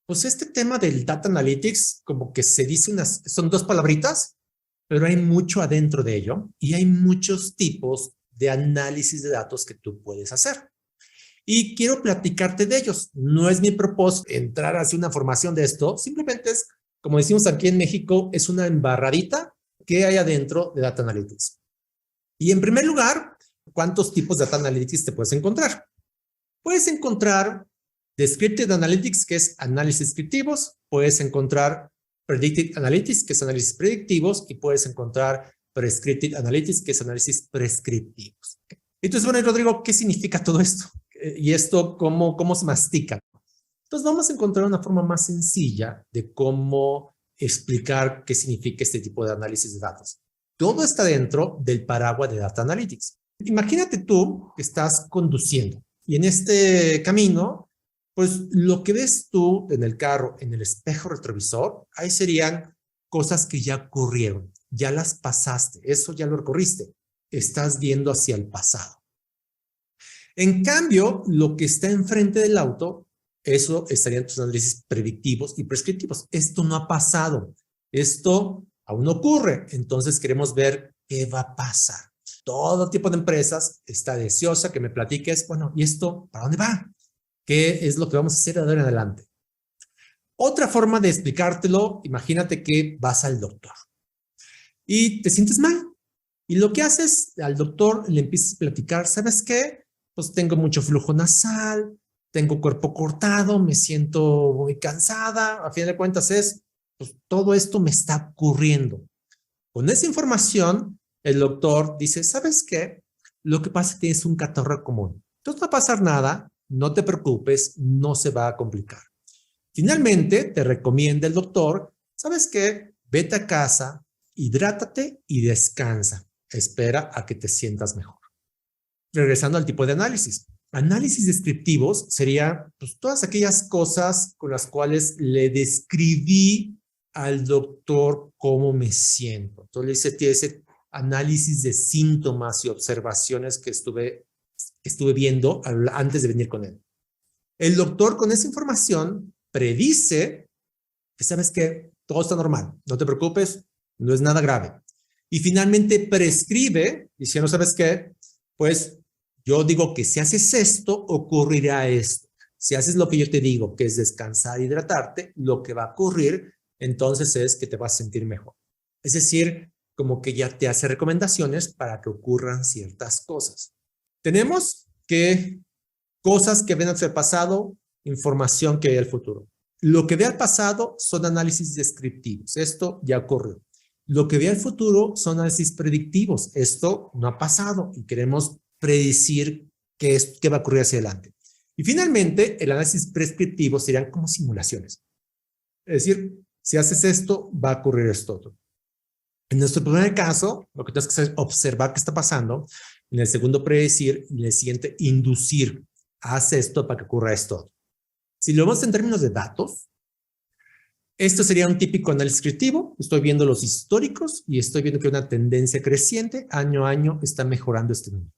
Pues este tema del Data Analytics, como que se dice son dos palabritas, pero hay mucho adentro de ello y hay muchos tipos de análisis de datos que tú puedes hacer. Y quiero platicarte de ellos. No es mi propósito entrar a hacer una formación de esto, simplemente es, como decimos aquí en México, es una embarradita que hay adentro de Data Analytics. Y en primer lugar, ¿cuántos tipos de Data Analytics te puedes encontrar? Puedes encontrar Descriptive Analytics, que es análisis descriptivos. Puedes encontrar Predictive Analytics, que es análisis predictivos. Y puedes encontrar Prescriptive Analytics, que es análisis prescriptivos. Entonces, bueno, Rodrigo, ¿qué significa todo esto? ¿Y esto cómo se mastica? Entonces, vamos a encontrar una forma más sencilla de cómo explicar qué significa este tipo de análisis de datos. Todo está dentro del paraguas de Data Analytics. Imagínate tú que estás conduciendo y en este camino, pues lo que ves tú en el carro, en el espejo retrovisor, ahí serían cosas que ya ocurrieron, ya las pasaste, eso ya lo recorriste, estás viendo hacia el pasado. En cambio, lo que está enfrente del auto, eso estarían tus análisis predictivos y prescriptivos. Esto no ha pasado, esto aún no ocurre, entonces queremos ver qué va a pasar. Todo tipo de empresas está deseosa que me platiques, bueno, ¿y esto para dónde va? ¿Qué es lo que vamos a hacer de ahora en adelante? Otra forma de explicártelo, imagínate que vas al doctor y te sientes mal. Y lo que haces, al doctor le empiezas a platicar, ¿sabes qué? Pues tengo mucho flujo nasal, tengo cuerpo cortado, me siento muy cansada. A fin de cuentas pues todo esto me está ocurriendo. Con esa información, el doctor dice, ¿sabes qué? Lo que pasa es que tienes un catarro común. Entonces no va a pasar nada, no te preocupes, no se va a complicar. Finalmente, te recomienda el doctor, ¿sabes qué? Vete a casa, hidrátate y descansa. Espera a que te sientas mejor. Regresando al tipo de análisis. Análisis descriptivos sería pues, todas aquellas cosas con las cuales le describí al doctor cómo me siento. Entonces, ese análisis de síntomas y observaciones que estuve viendo antes de venir con él. El doctor con esa información predice que sabes que todo está normal, no te preocupes, no es nada grave. Y finalmente prescribe, diciendo, ¿sabes qué? Pues yo digo que si haces esto, ocurrirá esto. Si haces lo que yo te digo, que es descansar, hidratarte, lo que va a ocurrir entonces es que te vas a sentir mejor. Es decir, como que ya te hace recomendaciones para que ocurran ciertas cosas. Tenemos que cosas que ven hacia el pasado, información que ve al futuro. Lo que ve al pasado son análisis descriptivos. Esto ya ocurrió. Lo que ve al futuro son análisis predictivos. Esto no ha pasado y queremos predecir qué va a ocurrir hacia adelante. Y finalmente, el análisis prescriptivo serían como simulaciones. Es decir, si haces esto, va a ocurrir esto otro. En nuestro primer caso, lo que tienes que hacer es observar qué está pasando. En el segundo, predecir. Y en el siguiente, inducir. Haz esto para que ocurra esto. Si lo vemos en términos de datos, esto sería un típico análisis descriptivo. Estoy viendo los históricos y estoy viendo que hay una tendencia creciente. Año a año está mejorando este número.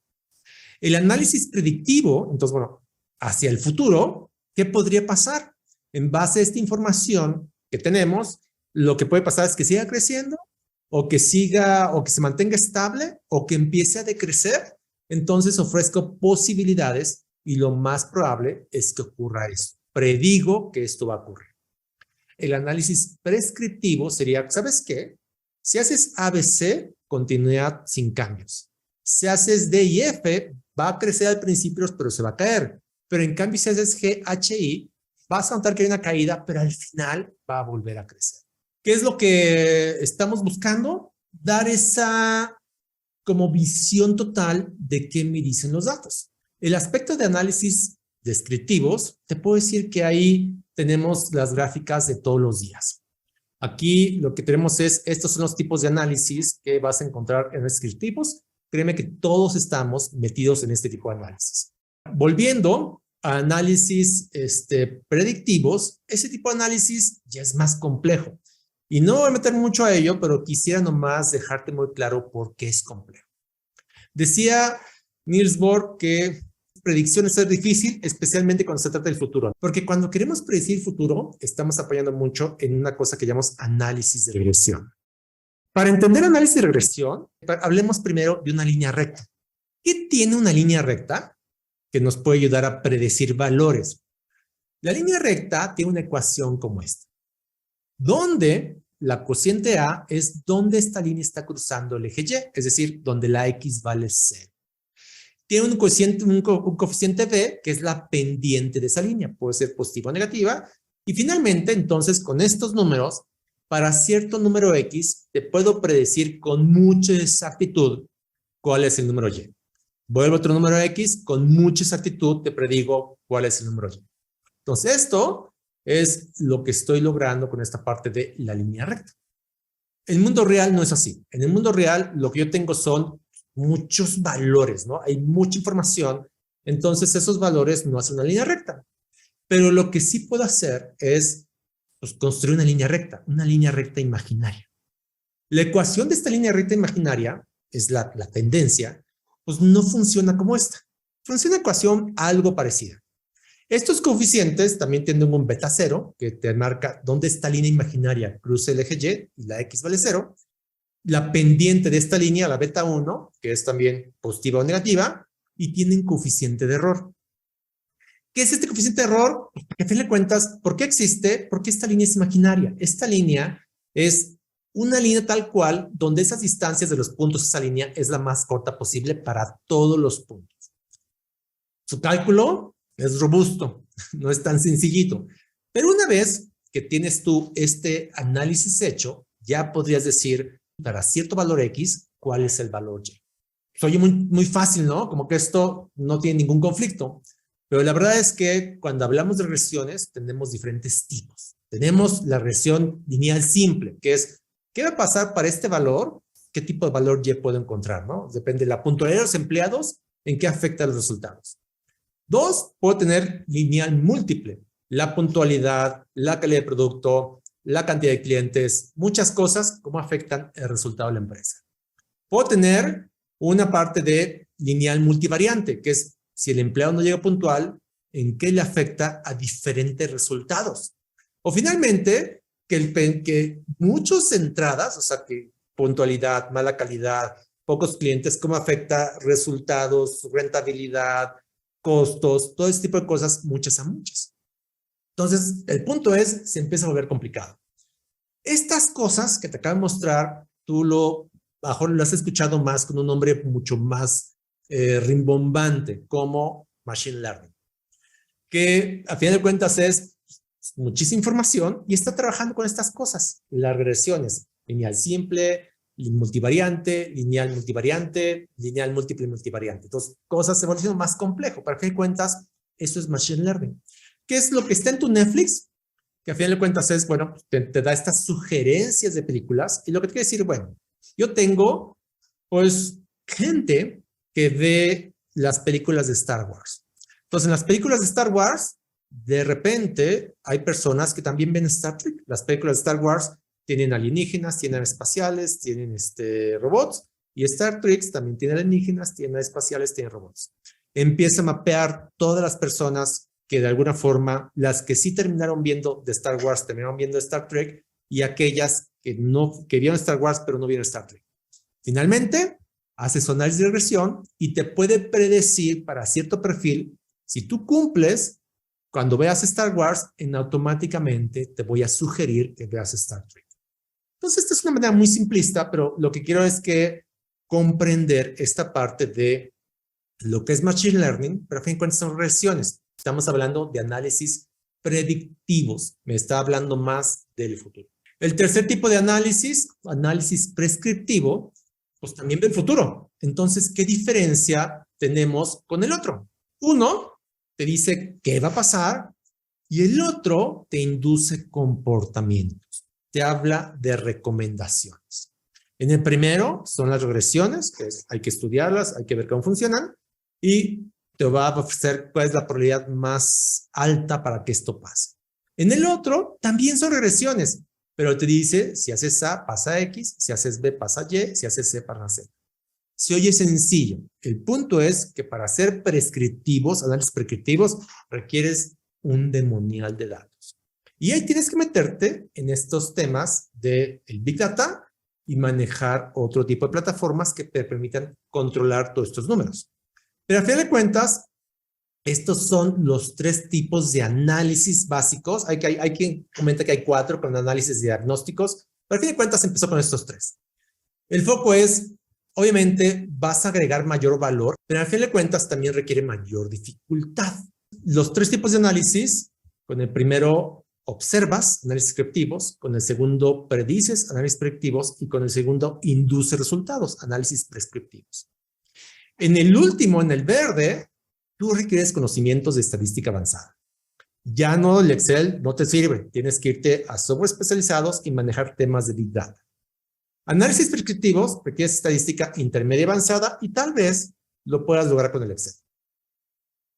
El análisis predictivo, entonces, bueno, hacia el futuro, ¿qué podría pasar? En base a esta información que tenemos, lo que puede pasar es que siga creciendo o que se mantenga estable o que empiece a decrecer. Entonces ofrezco posibilidades y lo más probable es que ocurra esto. Predigo que esto va a ocurrir. El análisis prescriptivo sería, ¿sabes qué? Si haces ABC, continuidad sin cambios. Si haces D y F, va a crecer al principio, pero se va a caer. Pero en cambio, si haces G, H, I, vas a notar que hay una caída, pero al final va a volver a crecer. ¿Qué es lo que estamos buscando? Dar esa como visión total de qué me dicen los datos. El aspecto de análisis descriptivos, te puedo decir que ahí tenemos las gráficas de todos los días. Aquí lo que tenemos es, estos son los tipos de análisis que vas a encontrar en descriptivos. Créeme que todos estamos metidos en este tipo de análisis. Volviendo a análisis predictivos, ese tipo de análisis ya es más complejo. Y no voy a meter mucho a ello, pero quisiera nomás dejarte muy claro por qué es complejo. Decía Niels Bohr que predicción es difícil, especialmente cuando se trata del futuro. Porque cuando queremos predecir el futuro, estamos apoyando mucho en una cosa que llamamos análisis de regresión. Para entender análisis de regresión, hablemos primero de una línea recta. ¿Qué tiene una línea recta que nos puede ayudar a predecir valores? La línea recta tiene una ecuación como esta, donde la cociente A es donde esta línea está cruzando el eje Y, es decir, donde la X vale 0. Tiene un coeficiente B, que es la pendiente de esa línea, puede ser positiva o negativa, y finalmente, entonces, con estos números, para cierto número X, te puedo predecir con mucha exactitud cuál es el número Y. Vuelvo a otro número X, con mucha exactitud te predigo cuál es el número Y. Entonces, esto es lo que estoy logrando con esta parte de la línea recta. En el mundo real no es así. En el mundo real, lo que yo tengo son muchos valores, ¿no? Hay mucha información, entonces esos valores no hacen una línea recta. Pero lo que sí puedo hacer es pues, construir una línea recta imaginaria. La ecuación de esta línea recta imaginaria, es la tendencia, pues no funciona como esta. Funciona una ecuación algo parecida. Estos coeficientes también tienen un beta 0, que te marca dónde esta línea imaginaria cruza el eje Y y la X vale 0. La pendiente de esta línea, la beta 1, que es también positiva o negativa, y tienen coeficiente de error. ¿Qué es este coeficiente de error? Porque a fin de cuentas, ¿por qué existe? Porque esta línea es imaginaria. Esta línea es una línea tal cual, donde esas distancias de los puntos de esa línea es la más corta posible para todos los puntos. Su cálculo es robusto, no es tan sencillito. Pero una vez que tienes tú este análisis hecho, ya podrías decir, para cierto valor X, ¿cuál es el valor Y? Soy muy fácil, ¿no? Como que esto no tiene ningún conflicto. Pero la verdad es que cuando hablamos de regresiones, tenemos diferentes tipos. Tenemos la regresión lineal simple, que es, ¿qué va a pasar para este valor? ¿Qué tipo de valor Y puedo encontrar, no? Depende de la puntualidad de los empleados, en qué afecta los resultados. 2, puedo tener lineal múltiple. La puntualidad, la calidad de producto, la cantidad de clientes, muchas cosas, cómo afectan el resultado de la empresa. Puedo tener una parte de lineal multivariante, que es si el empleado no llega puntual, en qué le afecta a diferentes resultados. O finalmente, que muchas entradas, o sea, que puntualidad, mala calidad, pocos clientes, cómo afecta resultados, rentabilidad, costos, todo ese tipo de cosas, muchas a muchas. Entonces, el punto es, se empieza a volver complicado. Estas cosas que te acabo de mostrar, tú lo has escuchado más con un nombre mucho más rimbombante, como Machine Learning, que a fin de cuentas es muchísima información y está trabajando con estas cosas, las regresiones, lineal simple, multivariante, lineal multivariante, lineal múltiple multivariante. Entonces, cosas se van haciendo más complejo. Para fin de cuentas, eso es Machine Learning. ¿Qué es lo que está en tu Netflix? Que a fin de cuentas es, bueno, te da estas sugerencias de películas y lo que te quiere decir, bueno, yo tengo, pues, gente que ve las películas de Star Wars. Entonces, en las películas de Star Wars, de repente, hay personas que también ven Star Trek. Las películas de Star Wars tienen alienígenas, tienen espaciales, tienen robots, y Star Trek también tiene alienígenas, tiene espaciales, tiene robots. Empieza a mapear todas las personas que de alguna forma, las que sí terminaron viendo de Star Wars, terminaron viendo Star Trek, y aquellas que vieron Star Wars, pero no vieron Star Trek. Finalmente, hace su análisis de regresión y te puede predecir para cierto perfil, si tú cumples, cuando veas Star Wars, automáticamente te voy a sugerir que veas Star Trek. Entonces, esta es una manera muy simplista, pero lo que quiero es que comprender esta parte de lo que es Machine Learning, pero a fin de cuentas son regresiones. Estamos hablando de análisis predictivos. Me está hablando más del futuro. El tercer tipo de análisis prescriptivo, pues también del futuro. Entonces, ¿qué diferencia tenemos con el otro? Uno te dice qué va a pasar y el otro te induce comportamientos. Te habla de recomendaciones. En el primero son las regresiones, que hay que estudiarlas, hay que ver cómo funcionan y te va a ofrecer cuál es la probabilidad más alta para que esto pase. En el otro también son regresiones, pero te dice si haces A pasa X, si haces B pasa Y, si haces C pasa C. Se oye sencillo. El punto es que para ser prescriptivos, análisis prescriptivos, requieres un demonial de datos. Y ahí tienes que meterte en estos temas del Big Data y manejar otro tipo de plataformas que te permitan controlar todos estos números. Pero a fin de cuentas, estos son los 3 tipos de análisis básicos. Hay quien comenta que hay 4 con análisis diagnósticos, pero a fin de cuentas empezó con estos 3. El foco es, obviamente, vas a agregar mayor valor, pero al fin de cuentas también requiere mayor dificultad. Los 3 tipos de análisis, con el primero observas, análisis descriptivos, con el segundo predices, análisis predictivos, y con el segundo induce resultados, análisis prescriptivos. En el último, en el verde, tú requieres conocimientos de estadística avanzada. Ya no el Excel no te sirve, tienes que irte a software especializados y manejar temas de Big Data. Análisis prescriptivos requieres estadística intermedia avanzada y tal vez lo puedas lograr con el Excel.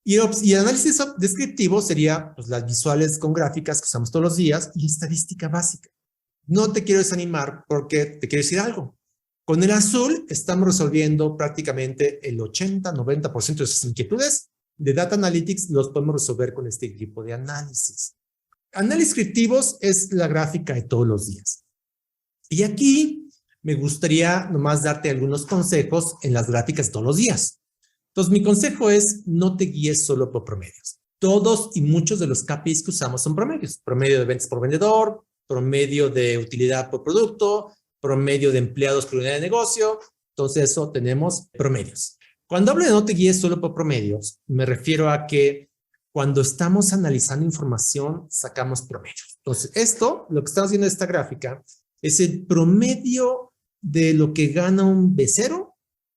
Y análisis descriptivo sería pues, las visuales con gráficas que usamos todos los días y estadística básica. No te quiero desanimar porque te quiero decir algo. Con el azul estamos resolviendo prácticamente el 80-90% de sus inquietudes de Data Analytics, los podemos resolver con este tipo de análisis. Análisis descriptivos es la gráfica de todos los días. Y aquí me gustaría nomás darte algunos consejos en las gráficas de todos los días. Entonces, mi consejo es no te guíes solo por promedios. Todos y muchos de los KPIs que usamos son promedios. Promedio de ventas por vendedor, promedio de utilidad por producto, promedio de empleados por unidad de negocio. Entonces, eso tenemos promedios. Cuando hablo de no te guíes solo por promedios, me refiero a que cuando estamos analizando información, sacamos promedios. Entonces, lo que estamos viendo en esta gráfica, es el promedio de lo que gana un becero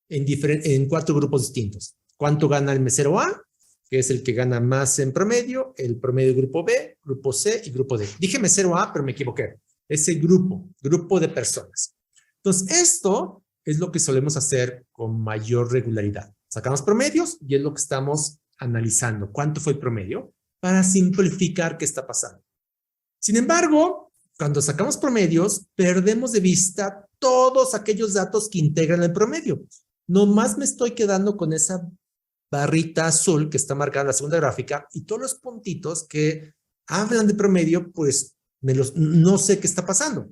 en 4 grupos distintos. ¿Cuánto gana el mesero A? Que es el que gana más en promedio, el promedio del grupo B, grupo C y grupo D. Dije mesero A, pero me equivoqué. Ese grupo de personas. Entonces, esto es lo que solemos hacer con mayor regularidad. Sacamos promedios y es lo que estamos analizando. ¿Cuánto fue el promedio? Para simplificar qué está pasando. Sin embargo, cuando sacamos promedios, perdemos de vista todos aquellos datos que integran el promedio. Nomás me estoy quedando con esa barrita azul que está marcada en la segunda gráfica y todos los puntitos que hablan de promedio, pues no sé qué está pasando.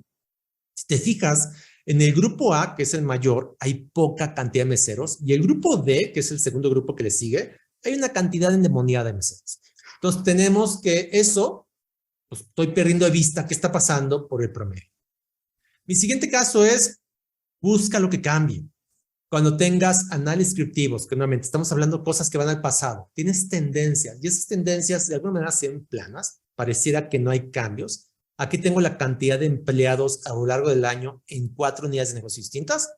Si te fijas, en el grupo A, que es el mayor, hay poca cantidad de meseros y el grupo D, que es el segundo grupo que le sigue, hay una cantidad endemoniada de meseros. Entonces tenemos que eso, pues estoy perdiendo de vista qué está pasando por el promedio. Mi siguiente caso es, busca lo que cambie. Cuando tengas análisis descriptivos, que nuevamente estamos hablando de cosas que van al pasado, tienes tendencias y esas tendencias de alguna manera se ven planas, pareciera que no hay cambios. Aquí tengo la cantidad de empleados a lo largo del año en 4 unidades de negocio distintas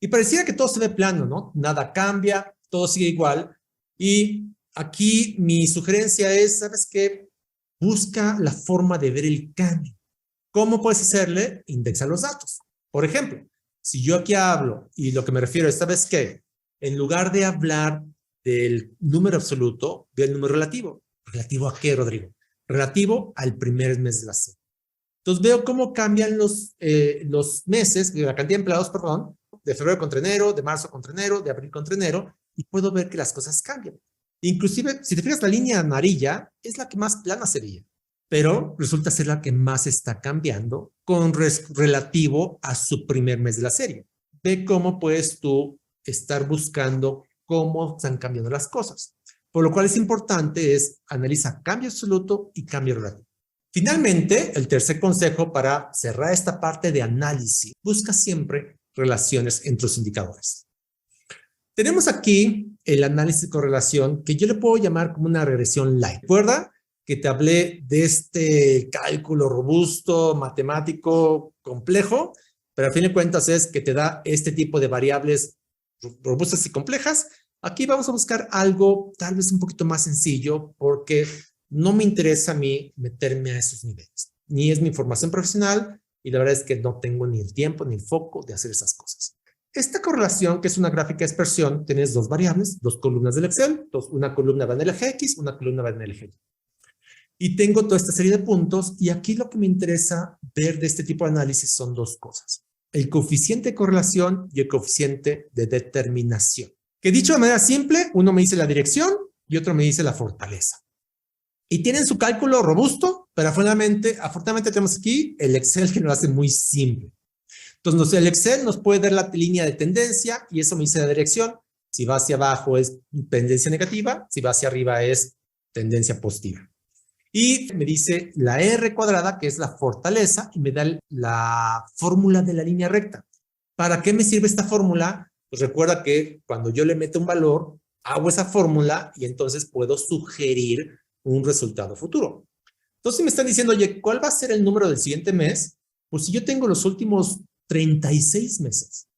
y pareciera que todo se ve plano, ¿no? Nada cambia, todo sigue igual. Y aquí mi sugerencia es, ¿sabes qué? Busca la forma de ver el cambio. ¿Cómo puedes hacerle? Indexa los datos. Por ejemplo, si yo aquí hablo y lo que me refiero es, ¿sabes qué? En lugar de hablar del número absoluto, ve el número relativo. ¿Relativo a qué, Rodrigo? Relativo al primer mes de la serie. Entonces veo cómo cambian los meses, la cantidad de empleados, perdón, de febrero contra enero, de marzo contra enero, de abril contra enero, y puedo ver que las cosas cambian. Inclusive, si te fijas, la línea amarilla es la que más plana sería, pero resulta ser la que más está cambiando relativo a su primer mes de la serie. Ve cómo puedes tú estar buscando cómo están cambiando las cosas. Por lo cual es importante analizar cambio absoluto y cambio relativo. Finalmente, el tercer consejo para cerrar esta parte de análisis, busca siempre relaciones entre los indicadores. Tenemos aquí el análisis de correlación que yo le puedo llamar como una regresión light. ¿Recuerda que te hablé de este cálculo robusto, matemático, complejo? Pero a fin de cuentas es que te da este tipo de variables robustas y complejas. Aquí vamos a buscar algo tal vez un poquito más sencillo porque no me interesa a mí meterme a esos niveles. Ni es mi formación profesional y la verdad es que no tengo ni el tiempo ni el foco de hacer esas cosas. Esta correlación, que es una gráfica de dispersión, tienes 2 variables, 2 columnas del Excel. Entonces, una columna va en el eje X, una columna va en el eje Y. Y tengo toda esta serie de puntos y aquí lo que me interesa ver de este tipo de análisis son 2 cosas. el coeficiente de correlación y el coeficiente de determinación. Que dicho de manera simple, uno me dice la dirección y otro me dice la fortaleza. Y tienen su cálculo robusto, pero afortunadamente tenemos aquí el Excel que lo hace muy simple. Entonces, el Excel nos puede dar la línea de tendencia y eso me dice la dirección. Si va hacia abajo es tendencia negativa, si va hacia arriba es tendencia positiva. Y me dice la R cuadrada, que es la fortaleza, y me da la fórmula de la línea recta. ¿Para qué me sirve esta fórmula? Pues recuerda que cuando yo le meto un valor, hago esa fórmula y entonces puedo sugerir un resultado futuro. Entonces me están diciendo, oye, ¿cuál va a ser el número del siguiente mes? Pues si yo tengo los últimos 36 meses,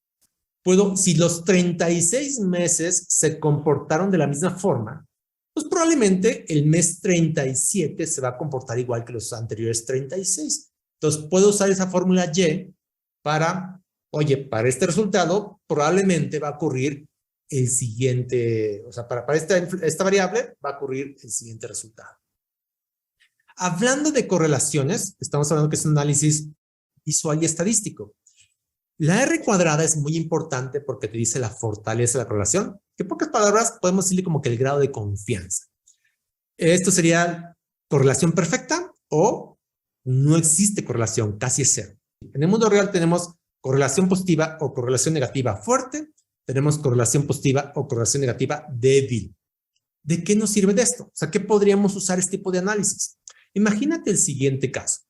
si los 36 meses se comportaron de la misma forma, pues probablemente el mes 37 se va a comportar igual que los anteriores 36. Entonces puedo usar esa fórmula Y para, oye, para este resultado probablemente va a ocurrir el siguiente, o sea, para esta variable va a ocurrir el siguiente resultado. Hablando de correlaciones, estamos hablando que es un análisis visual y estadístico. La R cuadrada es muy importante porque te dice la fortaleza de la correlación, que en pocas palabras podemos decirle como que el grado de confianza. Esto sería correlación perfecta o no existe correlación, casi es cero. En el mundo real tenemos correlación positiva o correlación negativa fuerte, tenemos correlación positiva o correlación negativa débil. ¿De qué nos sirve de esto? O sea, ¿qué podríamos usar este tipo de análisis? Imagínate el siguiente caso.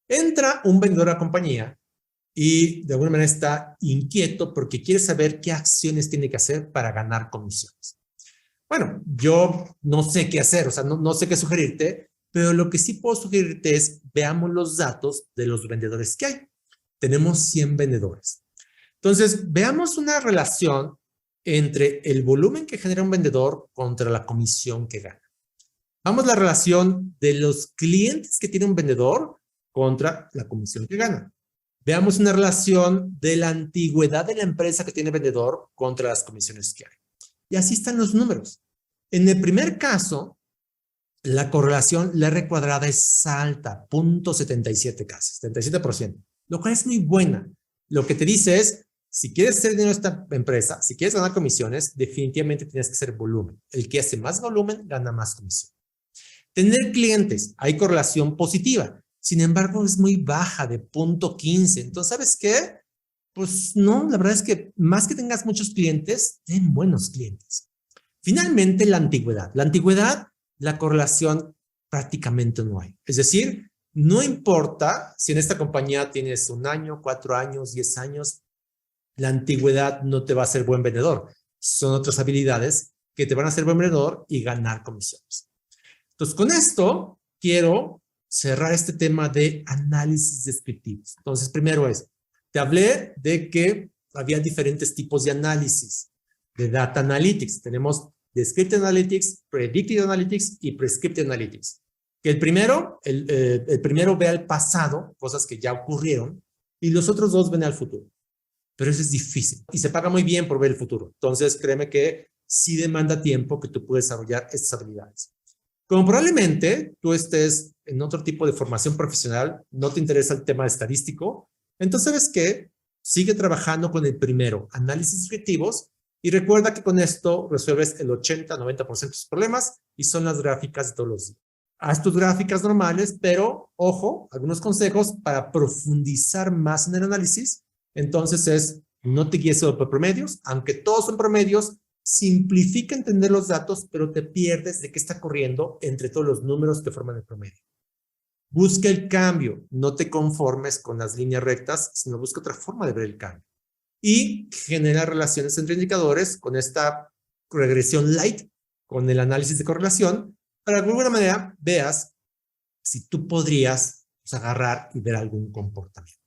Entra un vendedor a la compañía y de alguna manera está inquieto porque quiere saber qué acciones tiene que hacer para ganar comisiones. Bueno, yo no sé qué hacer, o sea, no sé qué sugerirte, pero lo que sí puedo sugerirte es veamos los datos de los vendedores que hay. Tenemos 100 vendedores. Entonces, veamos una relación entre el volumen que genera un vendedor contra la comisión que gana. Vamos a la relación de los clientes que tiene un vendedor contra la comisión que gana. Veamos una relación de la antigüedad de la empresa que tiene el vendedor contra las comisiones que hay. Y así están los números. En el primer caso, la correlación, la R cuadrada es alta, 0.77 casi, 77%, lo cual es muy buena. Lo que te dice es, si quieres hacer dinero en esta empresa, si quieres ganar comisiones, definitivamente tienes que hacer volumen. El que hace más volumen, gana más comisión. Tener clientes, hay correlación positiva. Sin embargo, es muy baja, de 0.15. Entonces, ¿sabes qué? Pues no, la verdad es que más que tengas muchos clientes, ten buenos clientes. Finalmente, la antigüedad. La antigüedad, la correlación prácticamente no hay. Es decir, no importa si en esta compañía tienes 1 año, 4 años, 10 años, la antigüedad no te va a hacer buen vendedor. Son otras habilidades que te van a hacer buen vendedor y ganar comisiones. Entonces, con esto quiero cerrar este tema de análisis descriptivos. Entonces, primero te hablé de que había diferentes tipos de análisis, de Data Analytics. Tenemos Descriptive Analytics, Predictive Analytics y Prescriptive Analytics. Que el primero ve al pasado, cosas que ya ocurrieron, y los otros dos ven al futuro. Pero eso es difícil y se paga muy bien por ver el futuro. Entonces, créeme que sí demanda tiempo que tú puedas desarrollar estas habilidades. Como probablemente tú estés en otro tipo de formación profesional, no te interesa el tema estadístico, entonces, ¿sabes qué? Sigue trabajando con el primero, análisis descriptivos, y recuerda que con esto resuelves el 80-90% de tus problemas y son las gráficas de todos los días. Haz tus gráficas normales, pero, ojo, algunos consejos para profundizar más en el análisis. Entonces no te guíes solo por promedios, aunque todos son promedios, simplifica entender los datos, pero te pierdes de qué está corriendo entre todos los números que forman el promedio. Busca el cambio, no te conformes con las líneas rectas, sino busca otra forma de ver el cambio. Y genera relaciones entre indicadores con esta regresión light, con el análisis de correlación, para que de alguna manera veas si tú podrías agarrar y ver algún comportamiento.